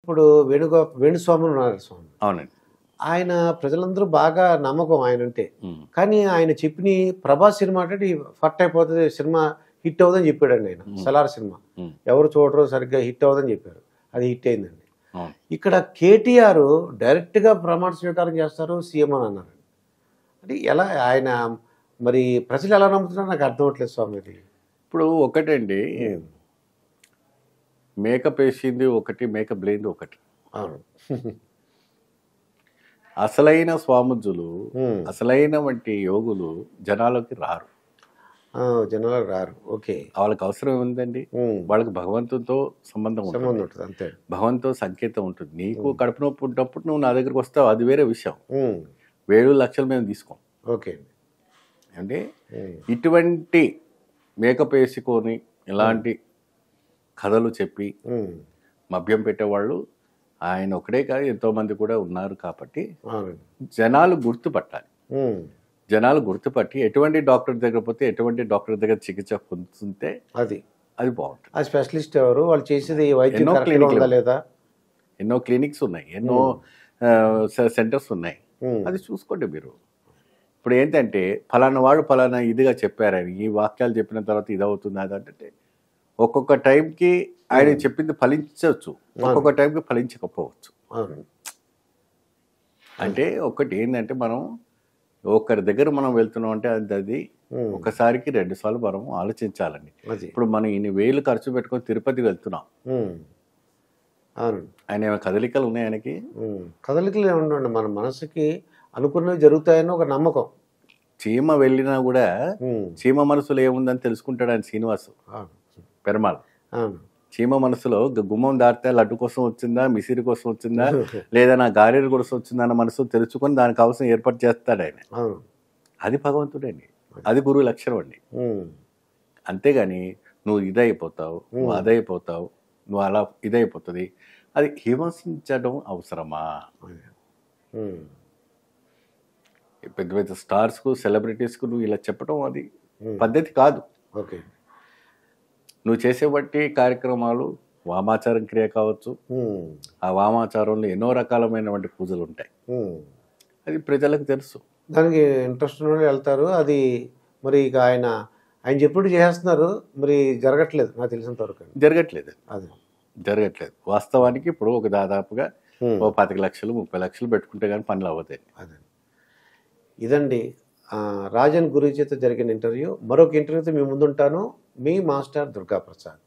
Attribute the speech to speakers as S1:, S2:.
S1: ఇప్పుడు వేణుస్వామి ఉన్నారు స్వామి.
S2: అవునండి.
S1: ఆయన ప్రజలందరూ బాగా నమ్మకం ఆయనంటే. కానీ ఆయన చెప్పిన 'ప్రభాస్' సినిమా అంటే ఫట్ అయిపోతది, సినిమా హిట్ అవుదని చెప్పాడండి ఆయన. 'సలార్' సినిమా ఎవరు చూడరు, సరిగ్గా హిట్ అవ్వదని చెప్పారు. అది హిట్ అయిందండి. ఇక్కడ కేటీఆర్ డైరెక్ట్గా ప్రమాణ స్వీకారం చేస్తారు, సీఎం అని అన్నారు. అంటే ఎలా ఆయన మరి ప్రజలు ఎలా నమ్ముతున్నారో నాకు అర్థం అవ్వట్లేదు స్వామి. ఇది
S2: ఇప్పుడు ఒకటండి, మేకప్ వేసింది ఒకటి, మేకప్ లేనిది ఒకటి.
S1: అవును.
S2: అసలైన స్వాముజులు, అసలైన వంటి యోగులు జనాలకి రారు,
S1: జనాలకు రారు. ఓకే,
S2: వాళ్ళకి అవసరం ఏముందండి? వాళ్ళకి భగవంతుడితో సంబంధం ఉంటుంది,
S1: అంతే.
S2: భగవంతుతో సంకేతం ఉంటుంది. నీకు కడుపు నొప్పి ఉన్నప్పుడు నువ్వు నా దగ్గరికి వస్తావు, అది వేరే విషయం. 7 లక్షలు మేము తీసుకోం.
S1: ఓకే,
S2: అంటే ఇటువంటి మేకప్ వేసుకొని ఇలాంటి కథలు చెప్పి మభ్యం పెట్టేవాళ్ళు ఆయన ఒకడే కాదు, ఎంతోమంది కూడా ఉన్నారు. కాబట్టి జనాలు గుర్తుపట్టాలి. జనాలు గుర్తుపట్టి ఎటువంటి డాక్టర్ దగ్గర పోతే, ఎటువంటి డాక్టర్ దగ్గర చికిత్స పొందుతుంటే అది బాగుంటుంది.
S1: ఆ స్పెషలిస్ట్ ఎవరు, వాళ్ళు చేసేది వైద్యం లేదా?
S2: ఎన్నో క్లినిక్స్ ఉన్నాయి, ఎన్నో సెంటర్స్ ఉన్నాయి. అది చూసుకోండి మీరు. ఇప్పుడు ఏంటంటే ఫలానా వాడు ఫలానా ఇదిగా చెప్పారని ఈ వాక్యాలు చెప్పిన తర్వాత ఇది అవుతుంది అదంటే ఒక్కొక్క టైంకి ఆయన చెప్పింది ఫలించవచ్చు, ఒక్కొక్క టైంకి ఫలించకపోవచ్చు. అంటే ఒకటి ఏంటంటే మనం ఒకరి దగ్గర మనం వెళ్తున్నాం అంటే అది ఒకసారికి 2 సార్లు మనం ఆలోచించాలండి. ఇప్పుడు మనం ఇన్ని వేలు ఖర్చు పెట్టుకొని తిరుపతి వెళ్తున్నాం, ఆయన కదలికలు ఉన్నాయి, ఆయనకి
S1: కదలికలు ఏముండండి, మన మనసుకి అనుకున్నవి జరుగుతాయని ఒక నమ్మకం.
S2: చీమ వెళ్ళినా కూడా చీమ మనసులో ఏముందని తెలుసుకుంటాడు ఆయన శ్రీనివాసు పెరమాల్. చీమ మనసులో గుమ్మం దాటితే లడ్డు కోసం వచ్చిందా, మిసిరి కోసం వచ్చిందా, లేదా నా గారెల కోసం వచ్చిందా అన్న మనసు తెలుసుకొని దానికి అవసరం ఏర్పాటు చేస్తాడు ఆయన. అది భగవంతుడండి, అది గురువు లక్షణం అండి. అంతేగాని నువ్వు ఇదైపోతావు, నువ్వు అదైపోతావు, నువ్వు అలా ఇదైపోతుంది, అది హింసించడం అవసరమా? పెద్ద పెద్ద స్టార్స్కు, సెలబ్రిటీస్కు నువ్వు ఇలా చెప్పడం అది పద్ధతి కాదు.
S1: ఓకే,
S2: నువ్వు చేసే బట్టి కార్యక్రమాలు వామాచారం క్రియ కావచ్చు, ఆ వామాచారంలో ఎన్నో రకాలమైనటువంటి పూజలు ఉంటాయి, అది ప్రజలకు తెలుసు.
S1: దానికి ఇంట్రెస్ట్ నుండి వెళ్తారు. అది మరి ఇక ఆయన చెప్పినట్టు చేస్తున్నారు, మరి జరగట్లేదు నాకు తెలిసినంత వరకు.
S2: జరగట్లేదు వాస్తవానికి. ఇప్పుడు ఒక దాదాపుగా 25 లక్షలు 30 లక్షలు పెట్టుకుంటే కానీ పనులు అవ్వతాయి.
S1: ఇదండి రాజన్ గురువు చేత జరిగిన ఇంటర్వ్యూ. మరొక ఇంటర్వ్యూతో మీ ముందుంటాను. మీ మాస్టర్ దుర్గాప్రసాద్.